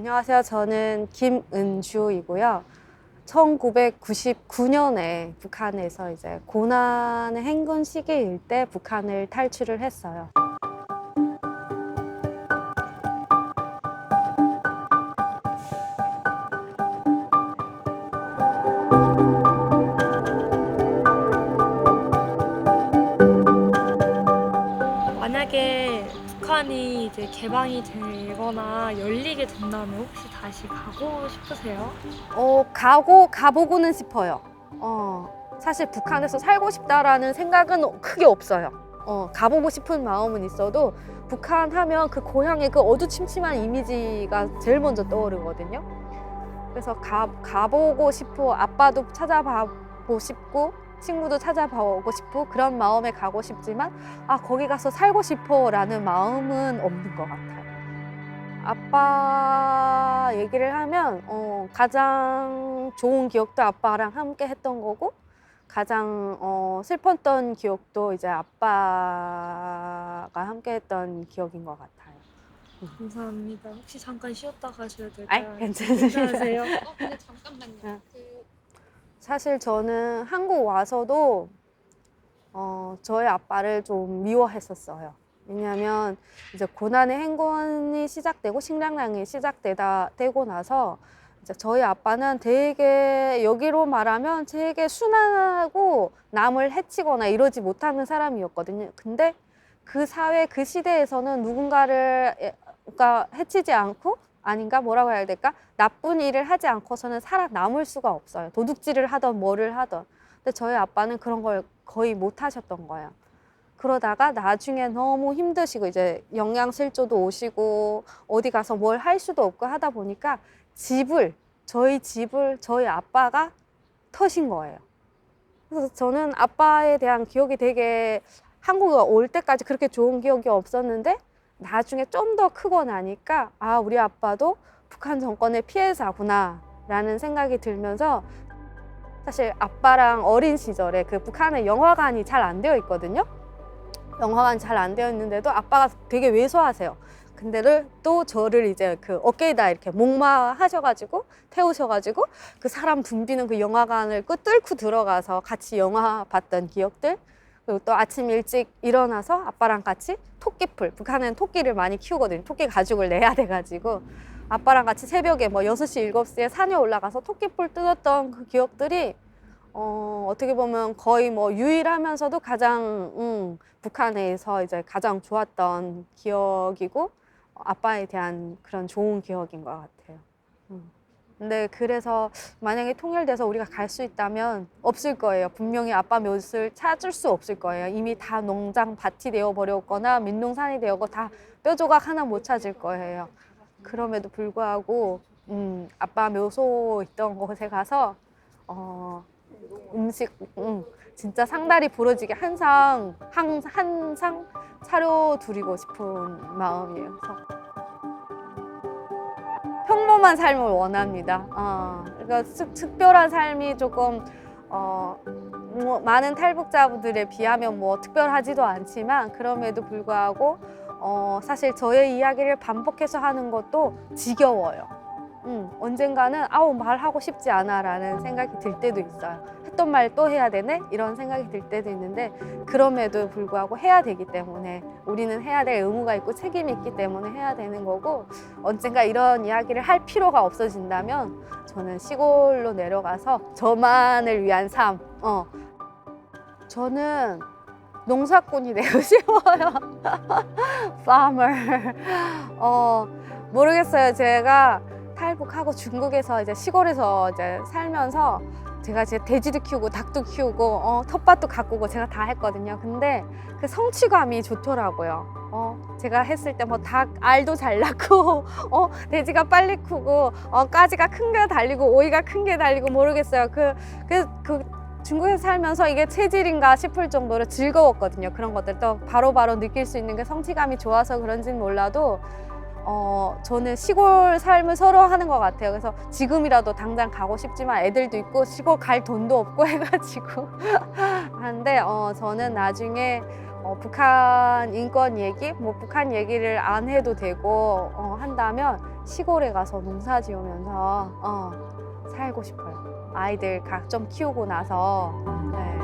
안녕하세요. 저는 김은주이고요. 1999년에 북한에서 이제 고난의 행군 시기일 때 북한을 탈출을 했어요. 만약에 북한이 이제 개방이 되거나 열리게 된다면 혹시 다시 가고 싶으세요? 가보고는 싶어요. 사실 북한에서 살고 싶다라는 생각은 크게 없어요. 가보고 싶은 마음은 있어도 북한 하면 그 고향의 그 어두침침한 이미지가 제일 먼저 떠오르거든요. 그래서 가보고 싶고 아빠도 찾아보고 싶고 친구도 찾아보고 싶고 그런 마음에 가고 싶지만 거기 가서 살고 싶어 라는 마음은 없는 것 같아요. 아빠 얘기를 하면 가장 좋은 기억도 아빠랑 함께 했던 거고 가장 슬펐던 기억도 이제 아빠가 함께 했던 기억인 것 같아요. 감사합니다. 혹시 잠깐 쉬었다 가셔도 아이, 될까요? 괜찮으세요? 괜찮으세요? 근데 잠깐만요. 네. 사실 저는 한국 와서도 저희 아빠를 좀 미워했었어요. 왜냐하면 이제 고난의 행군이 시작되고 식량난이 시작되고 나서 이제 저희 아빠는 되게 여기로 말하면 되게 순하고 남을 해치거나 이러지 못하는 사람이었거든요. 근데 그 사회 그 시대에서는 누군가를 그러니까 해치지 않고 아닌가 뭐라고 해야 될까? 나쁜 일을 하지 않고서는 살아남을 수가 없어요. 도둑질을 하던 뭐를 하던. 근데 저희 아빠는 그런 걸 거의 못 하셨던 거예요. 그러다가 나중에 너무 힘드시고 이제 영양실조도 오시고 어디 가서 뭘 할 수도 없고 하다 보니까 저희 집을 저희 아빠가 터신 거예요. 그래서 저는 아빠에 대한 기억이 되게 한국에 올 때까지 그렇게 좋은 기억이 없었는데 나중에 좀 더 크고 나니까 우리 아빠도 북한 정권의 피해자구나 라는 생각이 들면서 사실 아빠랑 어린 시절에 그 북한에 영화관이 잘 안 되어 있거든요. 영화관이 잘 안 되어 있는데도 아빠가 되게 왜소하세요. 근데를 또 저를 이제 그 어깨에다 이렇게 목마하셔가지고 태우셔가지고 그 사람 붐비는 그 영화관을 뚫고 들어가서 같이 영화 봤던 기억들. 그리고 또 아침 일찍 일어나서 아빠랑 같이 토끼풀, 북한은 토끼를 많이 키우거든요. 토끼 가죽을 내야 돼가지고 아빠랑 같이 새벽에 뭐 6시, 7시에 산에 올라가서 토끼풀 뜯었던 그 기억들이 어떻게 보면 거의 뭐 유일하면서도 가장 북한에서 이제 가장 좋았던 기억이고 아빠에 대한 그런 좋은 기억인 것 같아요. 근데 그래서 만약에 통일돼서 우리가 갈 수 있다면 없을 거예요. 분명히 아빠 묘를 찾을 수 없을 거예요. 이미 다 농장 밭이 되어 버렸거나 민농산이 되었고 다 뼈조각 하나 못 찾을 거예요. 그럼에도 불구하고 아빠 묘소 있던 곳에 가서 음식 진짜 상다리 부러지게 항상 차려드리고 싶은 마음이에요. 그래서 평범한 삶을 원합니다. 그러니까 특별한 삶이 조금 뭐 많은 탈북자분들에 비하면 뭐 특별하지도 않지만 그럼에도 불구하고 사실 저의 이야기를 반복해서 하는 것도 지겨워요. 언젠가는 말하고 싶지 않아 라는 생각이 들 때도 있어요. 했던 말 또 해야 되네? 이런 생각이 들 때도 있는데 그럼에도 불구하고 해야 되기 때문에 우리는 해야 될 의무가 있고 책임이 있기 때문에 해야 되는 거고 언젠가 이런 이야기를 할 필요가 없어진다면 저는 시골로 내려가서 저만을 위한 삶 저는 농사꾼이 되고 싶어요. farmer. 모르겠어요. 제가 탈북하고 중국에서 이제 시골에서 이제 살면서 제가 이제 돼지도 키우고 닭도 키우고 텃밭도 가꾸고 제가 다 했거든요. 근데 그 성취감이 좋더라고요. 제가 했을 때 뭐 닭 알도 잘 낳고 돼지가 빨리 크고 까지가 큰 게 달리고 오이가 큰 게 달리고 모르겠어요. 그 중국에서 살면서 이게 체질인가 싶을 정도로 즐거웠거든요. 그런 것들 또 바로바로 느낄 수 있는 게 성취감이 좋아서 그런지는 몰라도 저는 시골 삶을 서로 하는 것 같아요. 그래서 지금이라도 당장 가고 싶지만 애들도 있고 시골 갈 돈도 없고 해가지고 하는데 저는 나중에 북한 인권 얘기, 뭐 북한 얘기를 안 해도 되고 한다면 시골에 가서 농사 지으면서 살고 싶어요. 아이들 각 좀 키우고 나서. 네.